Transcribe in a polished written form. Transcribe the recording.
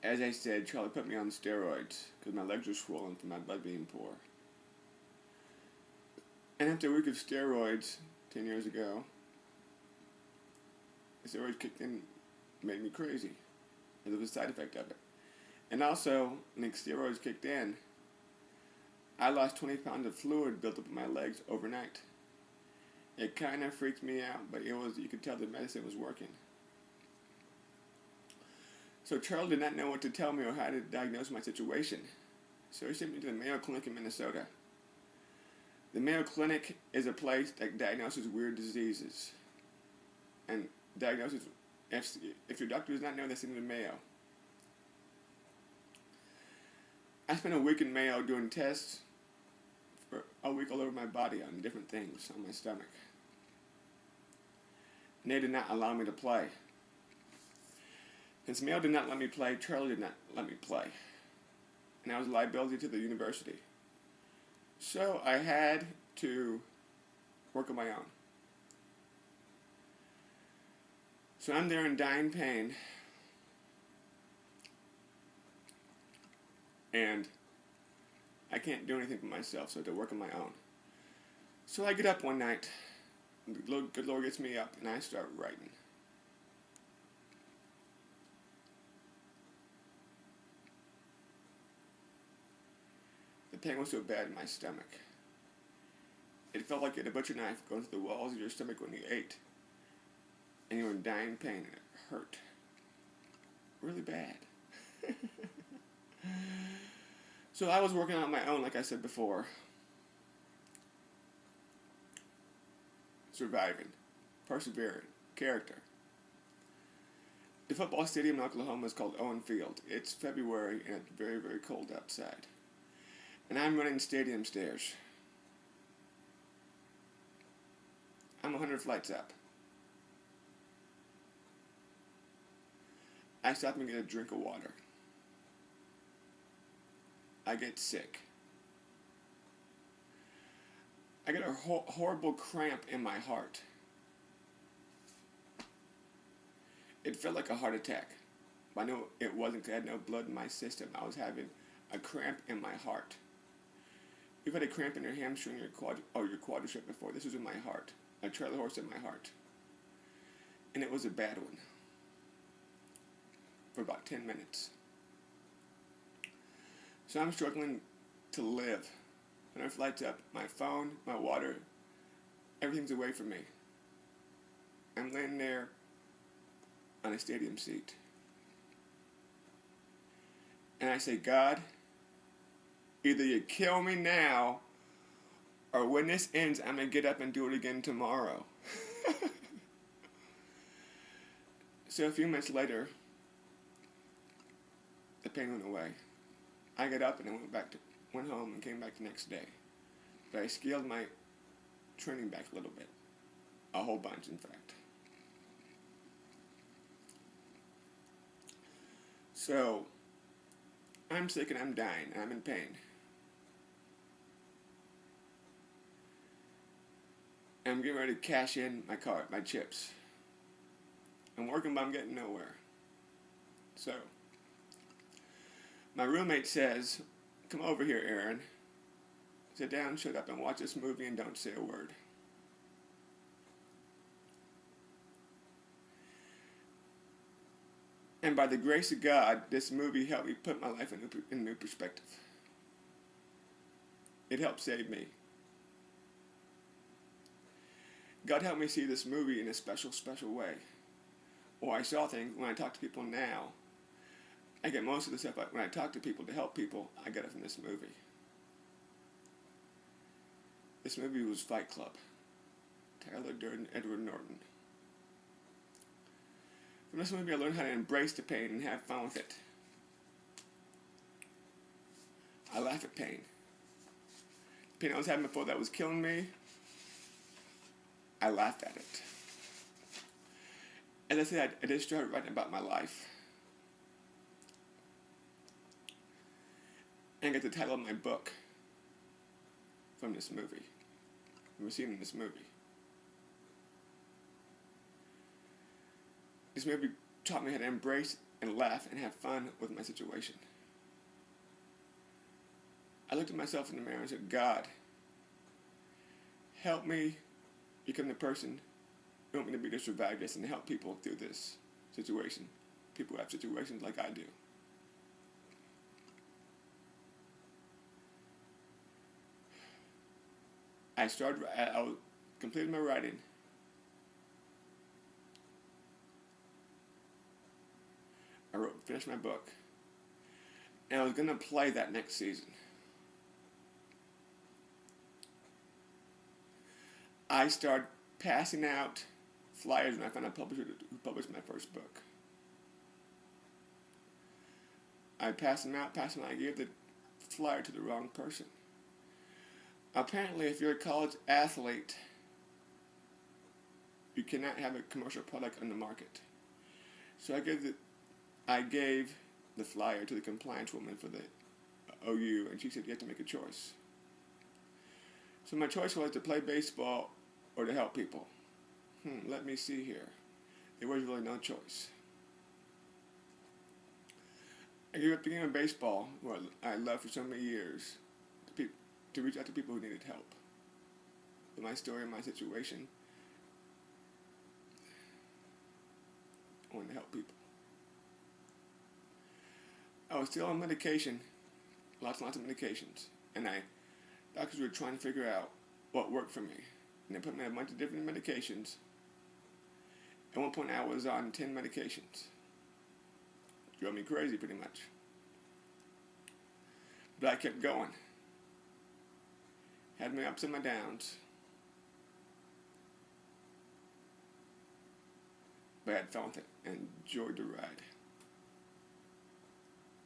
as I said, Charlie put me on steroids because my legs were swollen from my blood being poor. And after a week of steroids 10 years ago, the steroids kicked in, made me crazy. It was a side effect of it. And also, when the steroids kicked in, I lost 20 pounds of fluid built up in my legs overnight. It kind of freaked me out, but you could tell the medicine was working. So Charles did not know what to tell me or how to diagnose my situation. So he sent me to the Mayo Clinic in Minnesota. The Mayo Clinic is a place that diagnoses weird diseases. And diagnoses, if your doctor does not know, they send you to Mayo. I spent a week in Mayo doing tests for a week all over my body on different things on my stomach. And they did not allow me to play. Since Mayo did not let me play, Charlie did not let me play. And I was a liability to the university. So I had to work on my own. So I'm there in dying pain. And I can't do anything for myself, so I have to work on my own. So I get up one night, and the good Lord gets me up, and I start writing. The pain was so bad in my stomach. It felt like you had a butcher knife going through the walls of your stomach when you ate. And you were in dying pain, and it hurt. Really bad. So I was working on my own, like I said before. Surviving. Persevering. Character. The football stadium in Oklahoma is called Owen Field. It's February and it's very, very cold outside. And I'm running stadium stairs. I'm 100 flights up. I stop and get a drink of water. I get sick. I get a horrible cramp in my heart. It felt like a heart attack. But I know it wasn't because I had no blood in my system. I was having a cramp in my heart. You've had a cramp in your hamstring or your quadricep before. This was in my heart. A trailer horse in my heart. And it was a bad one. For about 10 minutes. So I'm struggling to live. 100 flights up, my phone, my water, everything's away from me. I'm laying there on a stadium seat. And I say, God, either you kill me now, or when this ends, I'm going to get up and do it again tomorrow. So a few minutes later, the pain went away. I got up and I went home and came back the next day. But I scaled my training back a little bit. A whole bunch, in fact. So, I'm sick and I'm dying and I'm in pain. And I'm getting ready to cash in my chips. I'm working but I'm getting nowhere. So, my roommate says, come over here, Aaron. Sit down, shut up, and watch this movie and don't say a word. And by the grace of God, this movie helped me put my life in new perspective. It helped save me. God helped me see this movie in a special, special way. Or I saw things when I talk to people now. I get most of the stuff when I talk to people to help people, I get it from this movie. This movie was Fight Club. Tyler Durden, Edward Norton. From this movie I learned how to embrace the pain and have fun with it. I laugh at pain. The pain I was having before that was killing me, I laughed at it. As I said, I just started writing about my life. And I get the title of my book from this movie. From receiving this movie. This movie taught me how to embrace and laugh and have fun with my situation. I looked at myself in the mirror and said, God, help me become the person you want me to be to survive this and help people through this situation. People who have situations like I do. I completed my writing. Finished my book. And I was going to play that next season. I started passing out flyers when I found a publisher who published my first book. I passed them out. I gave the flyer to the wrong person. Apparently, if you're a college athlete, you cannot have a commercial product on the market. So I gave the flyer to the compliance woman for the OU, and she said you have to make a choice. So my choice was to play baseball or to help people. Let me see here. There was really no choice. I gave up the game of baseball, what I loved for so many years, to reach out to people who needed help. With my story and my situation, I wanted to help people. I was still on medication, lots and lots of medications, and doctors were trying to figure out what worked for me. And they put me on a bunch of different medications. At one point I was on 10 medications. Drove me crazy pretty much. But I kept going. Had my ups and my downs. But I had fun with it and enjoyed the ride.